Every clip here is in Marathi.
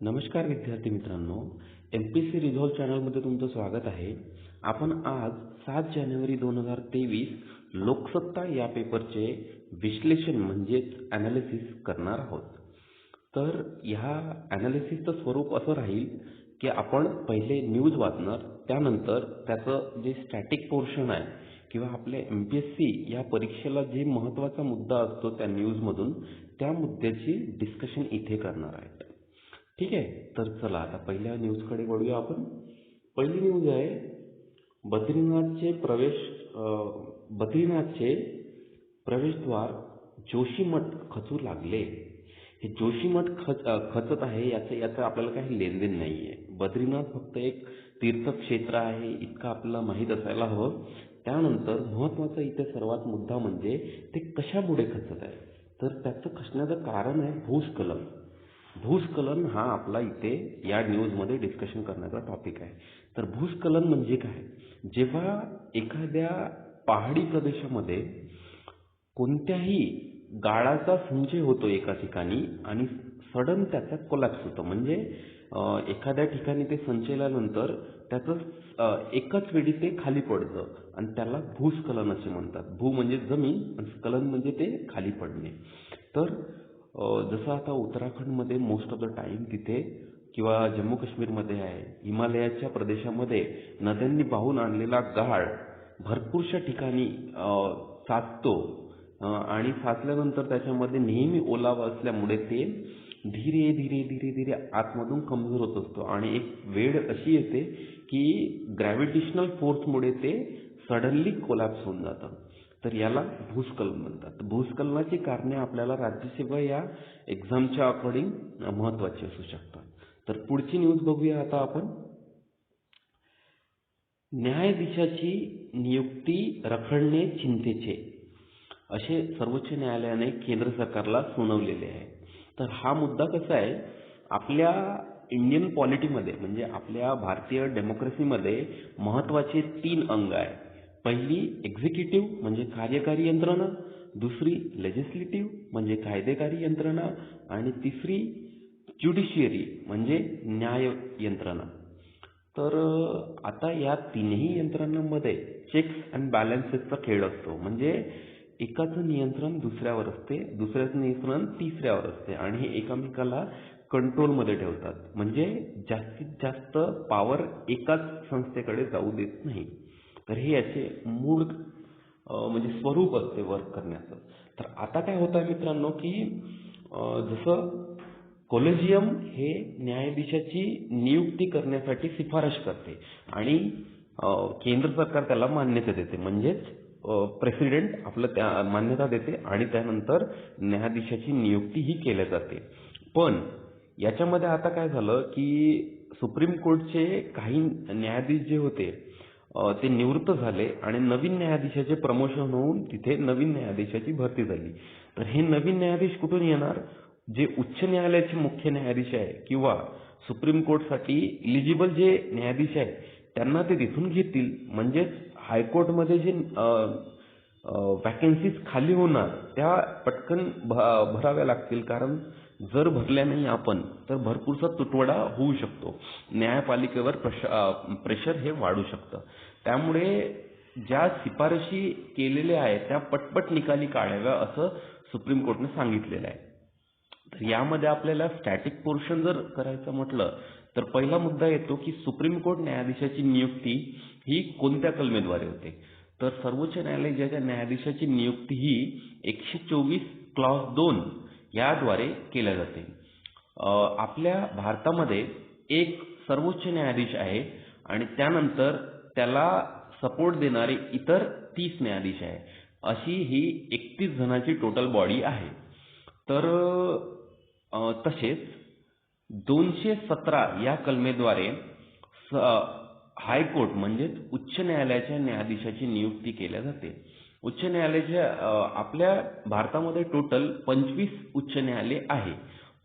नमस्कार विद्यार्थी मित्रांनो, MPSC रिझॉल्व चॅनलमध्ये तुमचं स्वागत आहे. आपण आज 7 जानेवारी 2023 लोकसत्ता या पेपरचे विश्लेषण म्हणजेच ॲनालिसिस करणार आहोत. तर ह्या ॲनालिसिसचं स्वरूप असं राहील की आपण पहिले न्यूज वाचणार, त्यानंतर त्याचं जे स्टॅटिक पोर्शन आहे किंवा आपल्या MPSC या परीक्षेला जे महत्त्वाचा मुद्दा असतो त्या न्यूजमधून त्या मुद्द्याची डिस्कशन इथे करणार आहे. ठीक आहे, तर चला आता पहिल्या न्यूजकडे वळूया आपण. पहिली न्यूज आहे बद्रीनाथचे प्रवेशद्वार जोशीमठ खचू लागले. हे जोशीमठ खचत आहे याचं आपल्याला काही लेनदेन नाही आहे. बद्रीनाथ फक्त एक तीर्थक्षेत्र आहे इतकं आपल्याला माहीत असायला हवं. त्यानंतर महत्त्वाचा इथे सर्वात मुद्दा म्हणजे ते कशामुळे खचत आहे, तर त्याचं खचण्याचं कारण आहे भूस्खलन. भूस्खलन हा आपला इथे या न्यूजमध्ये डिस्कशन करण्याचा टॉपिक आहे. तर भूस्खलन म्हणजे काय? जेव्हा एखाद्या पहाडी प्रदेशामध्ये कोणत्याही गाळाचा संचय होतो एका ठिकाणी आणि सडन त्याचा कोलॅप्स होतो, म्हणजे एखाद्या ठिकाणी ते संचयल्यानंतर त्याचं एकाच वेळी ते खाली पडतं आणि त्याला भूस्खलन असे म्हणतात. भू म्हणजे जमीन आणि स्खलन म्हणजे ते खाली पडणे. तर जसं आता उत्तराखंडमध्ये मोस्ट ऑफ द टाइम तिथे किंवा जम्मू काश्मीरमध्ये आहे, हिमालयाच्या प्रदेशामध्ये नद्यांनी वाहून आणलेला गाळ भरपूरशा ठिकाणी साचतो आणि साचल्यानंतर त्याच्यामध्ये नेहमी ओलावा असल्यामुळे ते धीरे धीरे धीरे धीरे आतमधून कमजोर होत असतो आणि एक वेळ अशी येते की ग्रॅव्हिटेशनल फोर्समुळे ते सडनली कोलॅप्स होऊन जातं. तर याला भूस्खलन म्हणतात. भूस्खलनाची कारणे आपल्याला राज्यसेवा या एक्झामच्या अकॉर्डिंग महत्त्वाची असू शकतात. तर पुढची न्यूज बघूया आता आपण. न्यायाधीशाची नियुक्ती रखडणे चिंतेचे असे सर्वोच्च न्यायालयाने केंद्र सरकारला सुनावलेले आहे. तर हा मुद्दा कसा आहे, आपल्या इंडियन पॉलिटीमध्ये म्हणजे आपल्या भारतीय डेमोक्रेसीमध्ये महत्त्वाचे 3 अंग आहे. पहिली एक्झिक्युटिव्ह म्हणजे कार्यकारी यंत्रणा, दुसरी लेजिस्लेटिव्ह म्हणजे कायदेकारी यंत्रणा आणि तिसरी ज्युडिशियरी म्हणजे न्याय यंत्रणा. तर आता या तिन्ही यंत्रणांमध्ये चेक्स अँड बॅलन्सेसचा खेळ असतो, म्हणजे एकाचं नियंत्रण दुसऱ्यावर असते, दुसऱ्याचं नियंत्रण तिसऱ्यावर असते आणि हे एकमेकाला कंट्रोलमध्ये ठेवतात, म्हणजे जास्तीत जास्त पॉवर एकाच संस्थेकडे जाऊ देत नाही. तर हे याचे मूळ म्हणजे स्वरूप असते वर्क करण्याचं. तर आता काय होतं आहे मित्रांनो की जसं कोलेजियम हे न्यायाधीशाची नियुक्ती करण्यासाठी शिफारस करते आणि केंद्र सरकार त्याला मान्यता देते, म्हणजेच प्रेसिडेंट आपलं त्या मान्यता देते आणि त्यानंतर न्यायाधीशाची नियुक्ती ही केल्या जाते. पण याच्यामध्ये आता काय झालं की सुप्रीम कोर्टचे काही न्यायाधीश जे होते ते निवृत्त झाले आणि नवीन न्यायाधीशाचे प्रमोशन होऊन तिथे नवीन न्यायाधीशाची भरती झाली. तर हे नवीन न्यायाधीश कुठून येणार? जे उच्च न्यायालयाचे मुख्य न्यायाधीश आहे किंवा सुप्रीम कोर्टसाठी इलिजिबल जे न्यायाधीश आहे त्यांना ते तिथून घेतील. म्हणजेच हायकोर्टमध्ये जे वॅकन्सीज खाली होणार त्या पटकन भराव्या लागतील, कारण जर भरल्या नाही आपण तर भरपूरसा तुटवडा होऊ शकतो, न्यायपालिकेवर प्रेशर हे वाढू शकतं. त्यामुळे ज्या शिफारशी केलेल्या आहेत त्या पटपट निकाली काढाव्या असं सुप्रीम कोर्टने सांगितलेलं आहे. तर यामध्ये आपल्याला स्टॅटिक पोर्शन जर करायचं म्हटलं तर पहिला मुद्दा येतो की सुप्रीम कोर्ट न्यायाधीशाची नियुक्ती ही कोणत्या कलमेद्वारे होते. तर सर्वोच्च न्यायालय ज्याच्या न्यायाधीशाची नियुक्ती ही 124 क्लॉज 2 याद्वारे केल्या जाते. आपल्या भारतामध्ये एक सर्वोच्च न्यायाधीश आहे आणि त्यानंतर त्याला सपोर्ट देणारे इतर 30 न्यायाधीश आहे. अशी ही 31 जणांची टोटल बॉडी आहे. तर तसेच 217 या कलमेद्वारे हायकोर्ट म्हणजेच उच्च न्यायालयाच्या न्यायाधीशाची नियुक्ती केल्या जाते. उच्च न्यायालयाच्या आपल्या भारतामध्ये टोटल 25 उच्च न्यायालय आहे.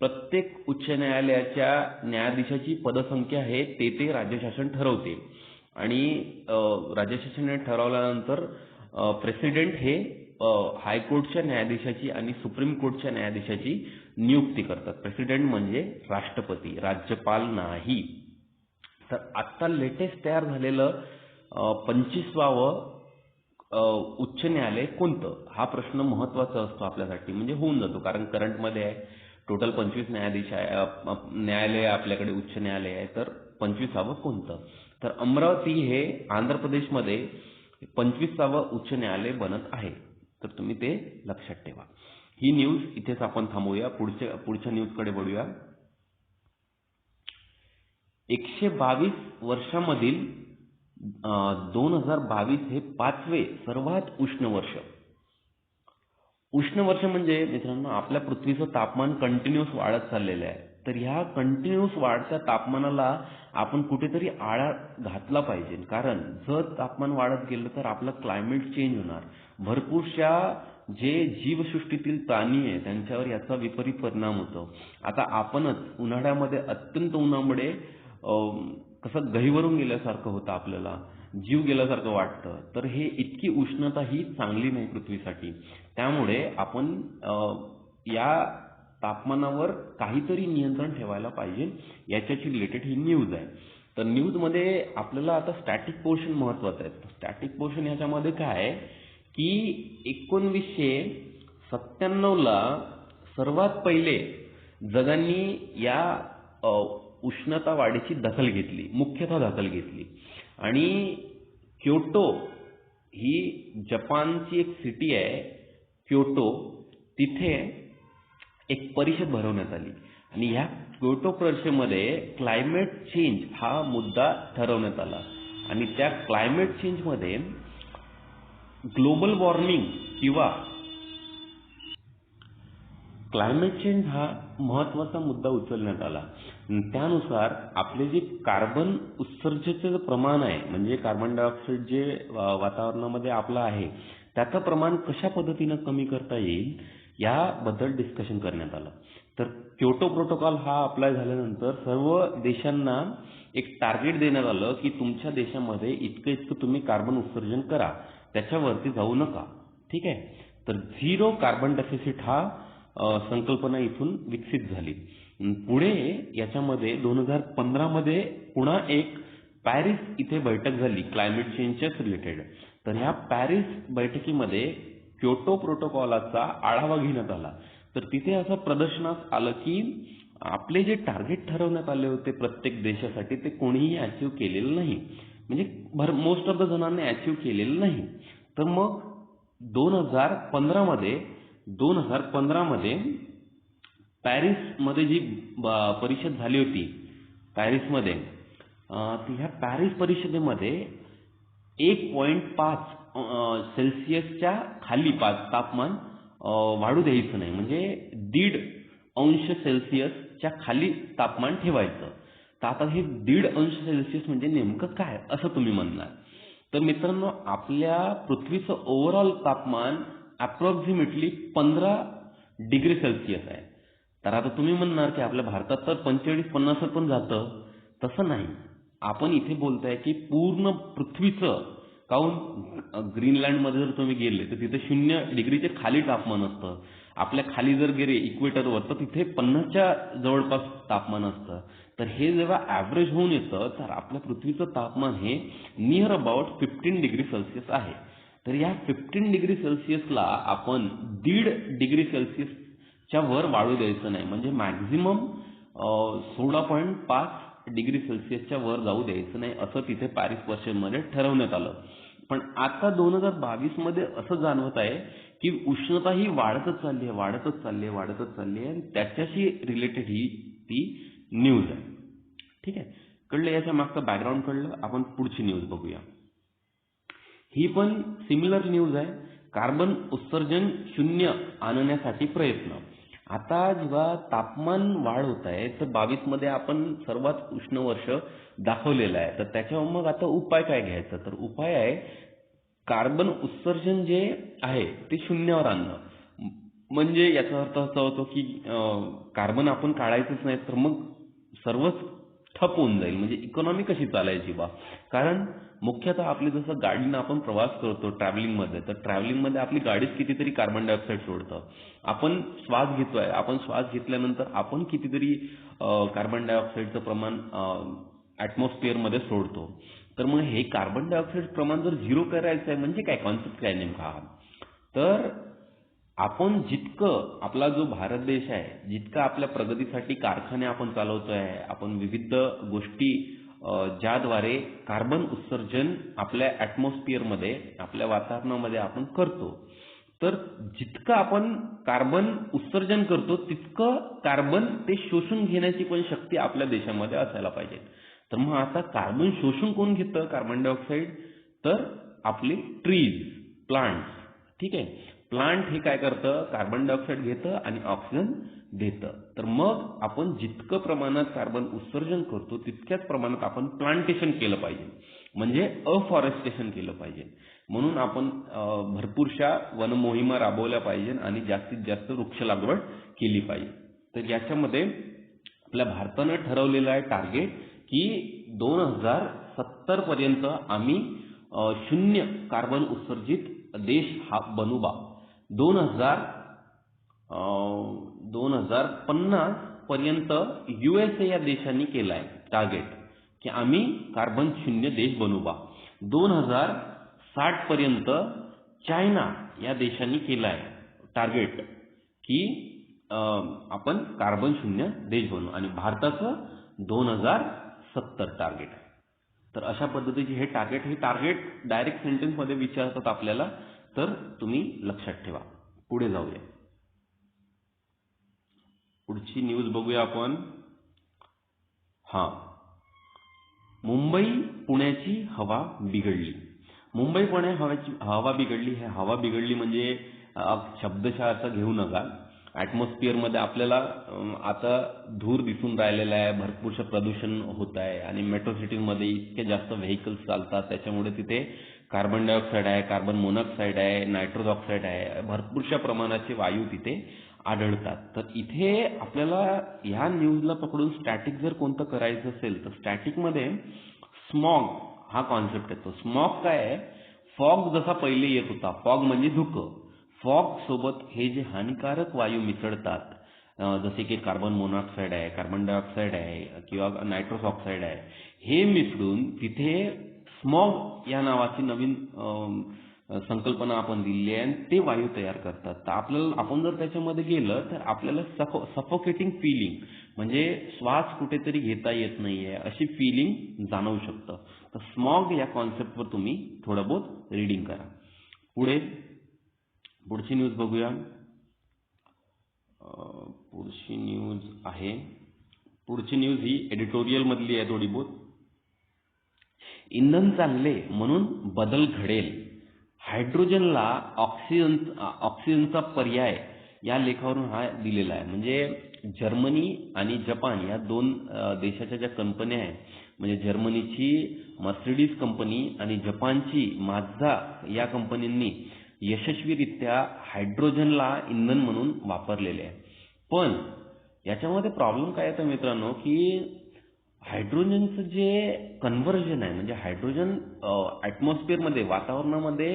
प्रत्येक उच्च न्यायालयाच्या न्यायाधीशाची पदसंख्या आहे ते राज्यशासन ठरवते आणि राज्यशासनाने ठरवल्यानंतर प्रेसिडेंट हे हायकोर्टच्या न्यायाधीशाची आणि सुप्रीम कोर्टच्या न्यायाधीशाची नियुक्ती करतात. प्रेसिडेंट म्हणजे राष्ट्रपती, राज्यपाल नाही. तर आता लेटेस्ट तयार झालेलं 25वावं उच्च न्यायालय कोणतं, हा प्रश्न महत्वाचा असतो आपल्यासाठी. म्हणजे होऊन जातो, कारण करंटमध्ये आहे टोटल 25 न्यायाधीश आहे, न्यायालय आपल्याकडे, उच्च न्यायालय आहे. तर 25वावं कोणतं? तर अमरावती हे आंध्र प्रदेशमध्ये 25वावं उच्च न्यायालय बनत आहे. तर तुम्ही ते लक्षात ठेवा. ही न्यूज इथेच आपण थांबवूया, पुढच्या न्यूजकडे वळूया. 122 वर्षामधील 2022 हे 5वे सर्वात उष्ण वर्ष. उष्ण वर्ष म्हणजे मित्रांनो, आपल्या पृथ्वीचं तापमान कंटिन्युअस वाढत चाललेलं आहे. तर ह्या कंटिन्युअस वाढत्या तापमानाला आपण कुठेतरी आळा घातला पाहिजे, कारण जर तापमान वाढत गेलं तर आपलं क्लायमेट चेंज होणार. भरपूरशा जे जीवसृष्टीतील प्राणी आहे त्यांच्यावर याचा विपरीत परिणाम होतो. आता आपणच उन्हाळ्यामध्ये अत्यंत उन्हामुळे कसं गहिवरून गेल्यासारखं होतं, आपल्याला जीव गेल्यासारखं वाटतं. तर हे इतकी उष्णता ही चांगली नाही पृथ्वीसाठी. त्यामुळे आपण या तापमानावर काहीतरी नियंत्रण ठेवायला पाहिजे, याच्याशी रिलेटेड ही न्यूज आहे. तर न्यूजमध्ये आपल्याला आता स्टॅटिक पोर्शन महत्वाचं आहे. स्टॅटिक पोर्शन याच्यामध्ये काय आहे की 1997ला सर्वात पहिले जगांनी या उष्णता वाढीची दखल घेतली, मुख्यतः दखल घेतली. आणि क्योटो ही जपानची एक सिटी आहे, क्योटो, तिथे एक परिषद भरवण्यात आली. आणि ह्या क्योटो परिषदेमध्ये क्लायमेट चेंज हा मुद्दा ठरवण्यात आला. आणि त्या क्लायमेट चेंजमध्ये ग्लोबल वॉर्मिंग किंवा क्लायमेट चेंज हा महत्वाचा मुद्दा उचलण्यात आला. त्यानुसार आपले जे कार्बन उत्सर्जनाचे प्रमाण आहे, म्हणजे कार्बन डायऑक्साईड जे वातावरणामध्ये आपलं आहे, त्याचं प्रमाण कशा पद्धतीनं कमी करता येईल याबद्दल डिस्कशन करण्यात आलं. तर क्योटो प्रोटोकॉल हा अप्लाय झाल्यानंतर सर्व देशांना एक टार्गेट देण्यात आलं की तुमच्या देशामध्ये इतकं तुम्ही कार्बन उत्सर्जन करा, त्याच्यावरती जाऊ नका. ठीक आहे. तर झिरो कार्बन डेफिसिट हा संकल्पना इथून विकसित झाली. पुढे याच्यामध्ये 2015मध्ये पुन्हा एक पॅरिस इथे बैठक झाली क्लायमेट चेंजच्याच रिलेटेड. तर ह्या पॅरिस बैठकीमध्ये क्योटो प्रोटोकॉलचा आढावा घेण्यात आला. तर तिथे असं प्रदर्शनास आलं की आपले जे टार्गेट ठरवण्यात आले होते प्रत्येक देशासाठी ते कोणीही अचीव केलेलं नाही, म्हणजे मोस्ट ऑफ द जणांनी अचीव केलेलं नाही. तर मग 2015मध्ये पॅरिसमध्ये जी परिषद झाली होती पॅरिसमध्ये, ह्या पॅरिस परिषदेमध्ये 1.5 सेल्सिअसच्या खाली तापमान वाढू द्यायचं नाही, म्हणजे 1.5 सेल्सिअसच्या खाली तापमान ठेवायचं. तर आता हे 1.5 सेल्सिअस म्हणजे नेमकं काय असं तुम्ही म्हणणार. तर मित्रांनो, आपल्या पृथ्वीचं ओव्हरऑल तापमान अप्रॉक्सिमेटली 15 डिग्री सेल्सिअस आहे. तर आता तुम्ही म्हणणार की आपल्या भारतात तर 45-50 पण जातं. तसं नाही. आपण इथे बोलताय की पूर्ण पृथ्वीचं, काहून ग्रीनलँडमध्ये जर तुम्ही गेले तर तिथे 0 डिग्रीचे खाली तापमान असतं. आपल्या खाली जर गेले इक्वेटरवर तर तिथे 50च्या जवळपास तापमान असतं. तर हे जेव्हा ॲव्हरेज होऊन येतं तर आपल्या पृथ्वीचं तापमान हे नियर अबाउट 15 डिग्री सेल्सिअस आहे. तर या 15 डिग्री सेल्सिअसला आपण 1.5 डिग्री सेल्सिअसच्या वर वाढू द्यायचं नाही, म्हणजे मॅक्झिमम 16.5 डिग्री सेल्सिअसच्या वर जाऊ द्यायचं नाही, असं तिथे पॅरिस परिषदेमध्ये ठरवण्यात आलं. पण आता 2022मध्ये असं जाणवत आहे की उष्णता ही वाढतच चालली आहे, आणि त्याच्याशी रिलेटेड ही ती न्यूज आहे. ठीक आहे. कळलं याच्या मागचं बॅकग्राऊंड कळलं. आपण पुढची न्यूज बघूया. ही पण सिमिलर न्यूज आहे. कार्बन उत्सर्जन 0 आणण्यासाठी प्रयत्न. आता जेव्हा तापमान वाढ होत आहे तर 22मध्ये आपण सर्वात उष्ण वर्ष दाखवलेलं आहे. तर त्याच्यावर मग आता उपाय काय घ्यायचा. तर उपाय आहे कार्बन उत्सर्जन जे आहे ते 0वर आणणं. म्हणजे याचा अर्थ असा होतो की कार्बन आपण काढायचंच नाही, तर मग सर्वच ठप होऊन जाईल. म्हणजे इकॉनॉमी कशी चालायची बा. कारण मुख्यतः आपली जसं गाडीनं आपण प्रवास करतो ट्रॅव्हलिंगमध्ये, तर ट्रॅव्हलिंगमध्ये आपली गाडीच कितीतरी कार्बन डायऑक्साईड सोडतं. आपण श्वास घेतोय, आपण श्वास घेतल्यानंतर आपण कितीतरी कार्बन डायऑक्साईडचं प्रमाण ॲटमॉस्फिअरमध्ये सोडतो. तर मग हे कार्बन डायऑक्साईड प्रमाण जर झिरो करायचं आहे म्हणजे काय कॉन्सेप्ट काय नेमका हा. तर आपण जितकं आपला जो भारत देश आहे जितका आपल्या प्रगतीसाठी कारखाने आपण चालवतोय, आपण विविध गोष्टी ज्याद्वारे कार्बन उत्सर्जन आपल्या ॲटमॉस्फिअरमध्ये आपल्या वातावरणामध्ये आपण करतो, तर जितकं आपण कार्बन उत्सर्जन करतो तितकं कार्बन ते शोषून घेण्याची पण शक्ती आपल्या देशामध्ये असायला पाहिजे. तर मग आता कार्बन शोषून कोण घेतं कार्बन डायऑक्साईड, तर आपले ट्रीज, प्लांट्स. ठीक आहे, प्लांट हे काय करतं कार्बन डायऑक्साईड घेतं आणि ऑक्सिजन देतं. तर मग आपण जितकं प्रमाणात कार्बन उत्सर्जन करतो तितक्याच प्रमाणात आपण प्लांटेशन केलं पाहिजे, म्हणजे अफॉरेस्टेशन केलं पाहिजे. म्हणून आपण भरपूरशा वनमोहिमा राबवल्या पाहिजे आणि जास्तीत जास्त वृक्ष लागवड केली पाहिजे. तर याच्यामध्ये आपल्या भारतानं ठरवलेलं आहे टार्गेट की 2070 पर्यंत आम्ही 0 कार्बन उत्सर्जित देश हा बनू बा. 2050 पर्यंत USA या देशांनी केलाय टार्गेट की आम्ही कार्बन 0 देश बनू बा. 2060 पर्यंत चायना या देशांनी केलाय टार्गेट की आपण कार्बन 0 देश बनू आणि भारताचं 2070 टार्गेट आहे. तर अशा पद्धतीचे हे टार्गेट डायरेक्ट सेंटेन्समध्ये विचारतात आपल्याला, तर तुम्ही लक्षात ठेवा. पुढे जाऊया, पुढची न्यूज बघूया आपण. मुंबई पुण्याची हवा बिघडली. मुंबई पुणे हवा बिघडली. हे हवा बिघडली म्हणजे शब्दशः असं घेऊ नका. ॲटमॉस्फिअरमध्ये आपल्याला आता धूर दिसून राहिलेला आहे, भरपूरशा प्रदूषण होत आहे आणि मेट्रो सिटीमध्ये इतके जास्त व्हेकल्स चालतात, त्याच्यामुळे तिथे कार्बन डायऑक्साईड आहे, कार्बन मोनॉक्साईड आहे, नायट्रोज ऑक्साईड आहे, भरपूरशा प्रमाणाचे वायू तिथे आढळतात. तर इथे आपल्याला ह्या न्यूजला पकडून स्टॅटिक जर कोणतं करायचं असेल तर स्टॅटिकमध्ये स्मॉग हा कॉन्सेप्ट येतो. स्मॉग काय आहे, फॉग जसा पहिले येत होता, फॉग म्हणजे धुकं, फॉग सोबत हे जे हानिकारक वायू मिसळतात जसे की कार्बन मोनॉक्साईड आहे, कार्बन डायऑक्साईड आहे किंवा नायट्रोस ऑक्साईड आहे, हे मिसळून तिथे स्मॉग या नावाची नवीन संकल्पना आपण दिली आहे आणि ते वायू तयार करतात. तर आपण जर त्याच्यामध्ये गेलं तर आपल्याला सफोकेटिंग फिलिंग म्हणजे श्वास कुठेतरी घेता येत नाहीये अशी फिलिंग जाणवू शकतं. तर स्मॉग या कॉन्सेप्टवर तुम्ही थोडं बहुत रीडिंग करा. पुढची न्यूज बघूया. पुढची न्यूज ही एडिटोरियल मधली आहे थोडी बहुत. इंधन चांगले म्हणून बदल घडेल, हायड्रोजनला ऑक्सिजनचा पर्याय या लेखावरून हा दिलेला आहे. म्हणजे जर्मनी आणि जपान या दोन देशाच्या ज्या कंपन्या आहेत, म्हणजे जर्मनीची मर्सिडीज कंपनी आणि जपानची माझदा या कंपनींनी यशस्वीरित्या हायड्रोजनला इंधन म्हणून वापरलेले आहे. पण याच्यामध्ये प्रॉब्लेम काय येतो मित्रांनो की हायड्रोजनचं जे कन्व्हर्जन आहे, म्हणजे हायड्रोजन ॲटमॉस्फिअरमध्ये वातावरणामध्ये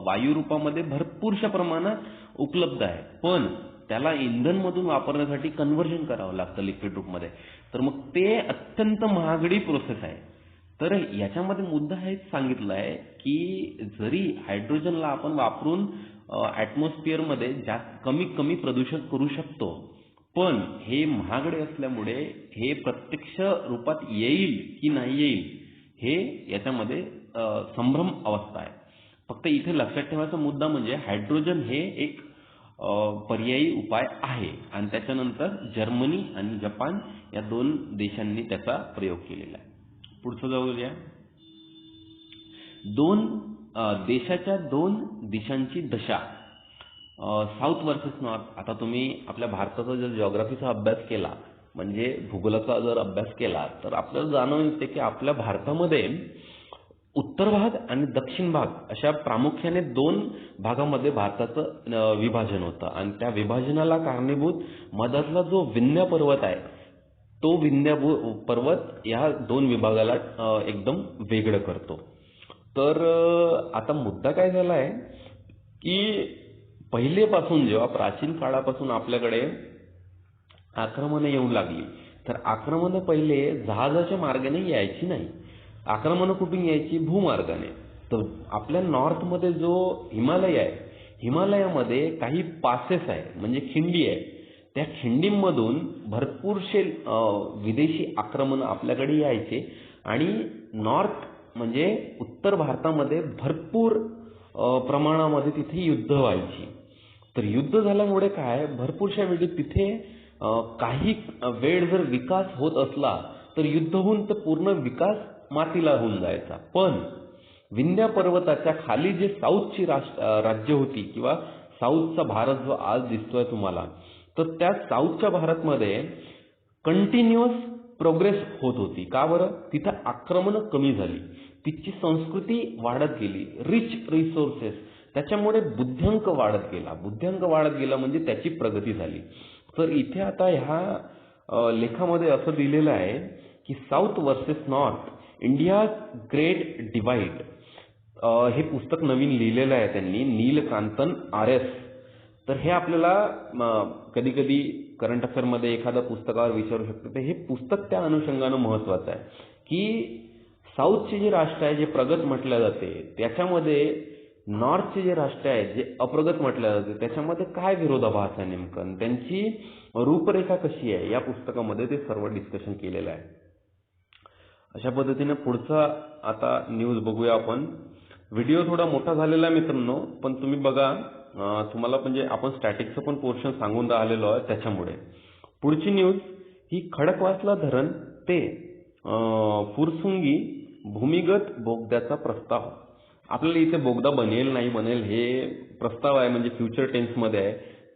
वायू रूपामध्ये भरपूरशा प्रमाणात उपलब्ध आहे, पण त्याला इंधन मधून वापरण्यासाठी कन्व्हर्जन करावं लागतं लिक्विड रूपमध्ये. तर मग ते अत्यंत महागडी प्रोसेस आहे. तर याच्यामध्ये मुद्दा हेच सांगितलं आहे की जरी हायड्रोजनला आपण वापरून ॲटमॉस्फिअरमध्ये कमी प्रदूषण करू शकतो, पण हे महागडे असल्यामुळे हे प्रत्यक्ष रूपात येईल की नाही येईल हे याच्यामध्ये संभ्रम अवस्था आहे. फक्त इथे लक्षात ठेवायचा मुद्दा म्हणजे हायड्रोजन हे एक पर्यायी उपाय आहे आणि त्याच्यानंतर जर्मनी आणि जपान या दोन देशांनी त्याचा प्रयोग केलेला आहे. पुढचं जाऊया. देशाच्या दोन दिशांची दशा, साऊथ वर्सेस नॉर्थ. आता तुम्ही आपल्या भारताचा जर जिओग्राफीचा अभ्यास केला, म्हणजे भूगोलाचा जर अभ्यास केला, तर आपल्याला जाणून येते की आपल्या भारतामध्ये उत्तर भाग आणि दक्षिण भाग अशा प्रामुख्याने दोन भागामध्ये भारताचं विभाजन होतं आणि त्या विभाजनाला कारणीभूत मधातला जो विंध्य पर्वत आहे तो विंध्य पर्वत या दोन विभागाला एकदम वेगळं करतो. तर आता मुद्दा काय झाला आहे की पहिलेपासून जेव्हा प्राचीन काळापासून आपल्याकडे आक्रमणं येऊ लागली, तर आक्रमणं पहिले जहाजाच्या मार्गाने यायची नाही. आक्रमणं कुठून यायची? भूमार्गाने. तर आपल्या नॉर्थमध्ये जो हिमालय आहे, हिमालयामध्ये काही पासेस आहे, म्हणजे खिंडी आहे. त्या खिंडींमधून भरपूरसे विदेशी आक्रमण आपल्याकडे यायचे आणि नॉर्थ म्हणजे उत्तर भारतामध्ये भरपूर प्रमाणामध्ये तिथे युद्ध व्हायची. तर युद्ध झाल्यामुळे काय, भरपूरशा वेळी तिथे काही वेळ जर विकास होत असला तर युद्ध होऊन तर पूर्ण विकास मातीला होऊन जायचा. पण विंध्य पर्वताच्या खाली जे साऊथची राज्य होती किंवा साऊथचा भारत जो आज दिसतोय तुम्हाला, तर त्या साऊथच्या भारतमध्ये कंटिन्युअस प्रोग्रेस होत होती. का बरं? तिथं आक्रमणं कमी झाली, तिची संस्कृती वाढत गेली, रिच रिसोर्सेस, त्याच्यामुळे बुद्ध्यांक वाढत गेला. बुद्ध्यांक वाढत गेला म्हणजे त्याची प्रगती झाली. तर इथे आता ह्या लेखामध्ये असं दिलेलं आहे की south versus north, India great divide. हे पुस्तक नवीन लिहिलेलं आहे त्यांनी, नीलकांतन RS. तर हे आपल्याला कधी कधी करंट अफेअरमध्ये एखाद्या पुस्तकावर विचारू शकतो. तर हे पुस्तक त्या अनुषंगानं महत्वाचं आहे की साऊथचे जे राष्ट्र आहे जे प्रगत म्हटलं जाते, त्याच्यामध्ये नॉर्थचे जे राष्ट्र आहे जे अप्रगत म्हटलं जाते, त्याच्यामध्ये काय विरोधाभास आहे नेमकं, त्यांची रूपरेखा कशी आहे, या पुस्तकामध्ये ते सर्व डिस्कशन केलेलं आहे. अशा पद्धतीने पुढचा आता न्यूज बघूया आपण. व्हिडिओ थोडा मोठा झालेला आहे मित्रांनो, पण तुम्ही बघा, तुम्हाला म्हणजे आपण स्टॅटिकचं पण पोर्शन सांगून राहिलेलो आहे त्याच्यामुळे. पुढची न्यूज ही खडकवासला धरण ते फुरसुंगी भूमिगत बोगद्याचा प्रस्ताव. आपल्याला इथे बोगदा बनेल नाही बनेल हे प्रस्ताव आहे, म्हणजे फ्युचर टेन्समध्ये आहे.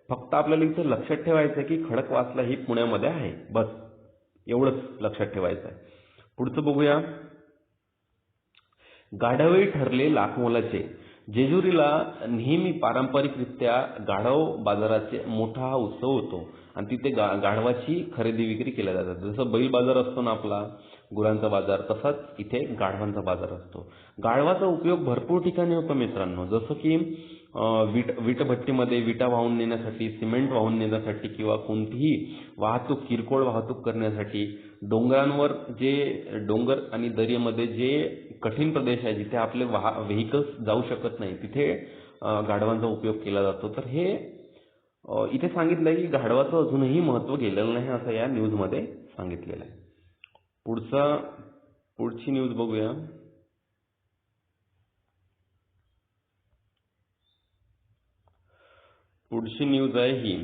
फक्त आपल्याला इथे लक्षात ठेवायचं आहे की खडकवासला ही पुण्यामध्ये आहे, बस एवढंच लक्षात ठेवायचं आहे. पुढचं बघूया. गाढवे ठरले लाखमोलाचे. जेजुरीला नेहमी पारंपरिकरित्या गाढव बाजाराचे मोठा हा उत्सव होतो आणि तिथे गाढवाची खरेदी विक्री केल्या जातात. जसं बैल बाजार असतो ना आपला, गुरांचा बाजार, तसाच इथे गाढवांचा बाजार असतो. गाढवाचा उपयोग भरपूर ठिकाणी होतो मित्रांनो, जसं की वीटभट्टीमध्ये विटा वाहून नेण्यासाठी, सिमेंट वाहून नेण्यासाठी किंवा कोणतीही वाहतूक, किरकोळ वाहतूक करण्यासाठी. डोंगरांवर जे डोंगर आणि दर्यामध्ये जे कठीण प्रदेश आहे जिथे आपले व्हेकल्स जाऊ शकत नाही, तिथे गाढवांचा उपयोग केला जातो. तर हे इथे सांगितलंय की गाढवाचं अजूनही महत्त्व गेलेलं नाही असं या न्यूजमध्ये सांगितलेलं आहे. पुढची न्यूज बघूया. पुढची न्यूज आहे ही.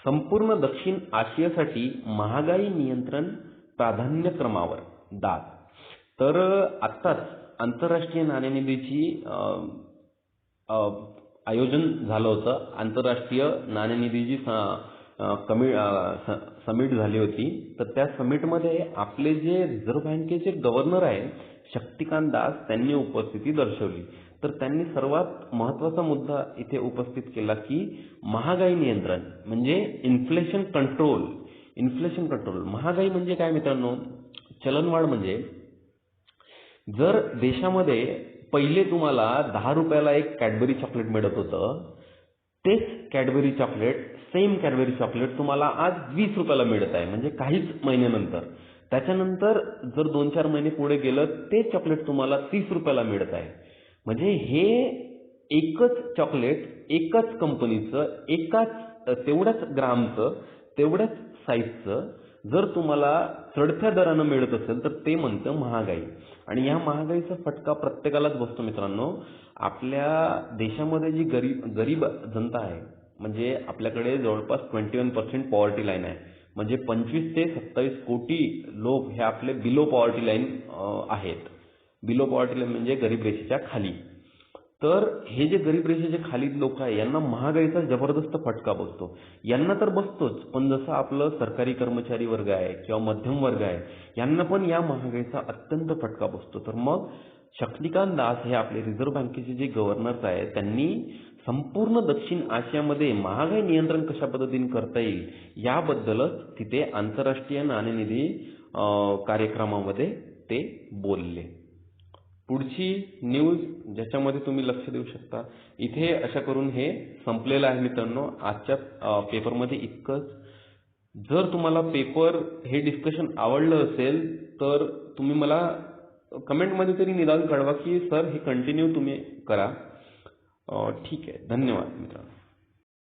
संपूर्ण दक्षिण आशियासाठी महागाई नियंत्रण प्राधान्यक्रमावर दाद. तर आत्ताच आंतरराष्ट्रीय नाणेनिधीची आयोजन झालं होतं. आंतरराष्ट्रीय नाणेनिधीची समिट झाली होती. तर त्या समिटमध्ये आपले जे रिझर्व्ह बँकेचे गव्हर्नर आहे शक्तिकांत दास, त्यांनी उपस्थिती दर्शवली. तर त्यांनी सर्वात महत्त्वाचा मुद्दा इथे उपस्थित केला की महागाई नियंत्रण म्हणजे इन्फ्लेशन कंट्रोल. इन्फ्लेशन कंट्रोल, महागाई म्हणजे काय मित्रांनो? चलनवाढ. म्हणजे जर देशामध्ये पहिले तुम्हाला 10 रुपयाला एक कॅडबरी चॉकलेट मिळत होतं, तेच Cadbury chocolate, same Cadbury chocolate तुम्हाला आज 20 रुपयाला मिळत आहे, म्हणजे काहीच महिन्यानंतर. त्याच्यानंतर जर 2-4 महिने पुढे गेलं, ते चॉकलेट तुम्हाला 30 रुपयाला मिळत आहे. म्हणजे हे एकच चॉकलेट एकाच कंपनीचं, एकाच तेवढ्याच ग्रामचं, तेवढ्याच साईजचं जर तुम्हाला चढत्या दरानं मिळत असेल तर ते म्हणतं महागाई. आणि या महागाईचा फटका प्रत्येकालाच बसतो मित्रांनो. आपल्या देशामध्ये जी गरीब जनता आहे, म्हणजे आपल्याकडे जवळपास 21% पॉवर्टी लाईन आहे, म्हणजे 25 ते 27 कोटी लोक हे आपले बिलो पॉवर्टी लाईन आहेत. बिलो पॉवर्टी लाईन म्हणजे गरीब रेषेच्या खाली. तर हे जे गरीब रेषेचे खाली लोक आहे यांना महागाईचा जबरदस्त फटका बसतो. यांना तर बसतोच, पण जसं आपलं सरकारी कर्मचारी वर्ग आहे किंवा मध्यम वर्ग आहे, यांना पण या महागाईचा अत्यंत फटका बसतो. तर मग शक्तिकांत दास हे आपले रिझर्व्ह बँकेचे जे गव्हर्नर आहे, त्यांनी संपूर्ण दक्षिण आशियामध्ये महागाई नियंत्रण कशा पद्धतीने करता येईल याबद्दलच तिथे आंतरराष्ट्रीय नाणेनिधी कार्यक्रमामध्ये ते बोलले. पुढची न्यूज ज्याच्यामध्ये तुम्ही लक्ष देऊ शकता, इथे अशा करून हे संपलेलं आहे मित्रांनो. आजच्या पेपरमध्ये इतकंच. जर तुम्हाला पेपर हे डिस्कशन आवडलं असेल तर तुम्ही मला कमेंटमध्ये तरी निदान कळवा की सर हे कंटिन्यू तुम्ही करा. ठीक आहे. धन्यवाद मित्रांनो.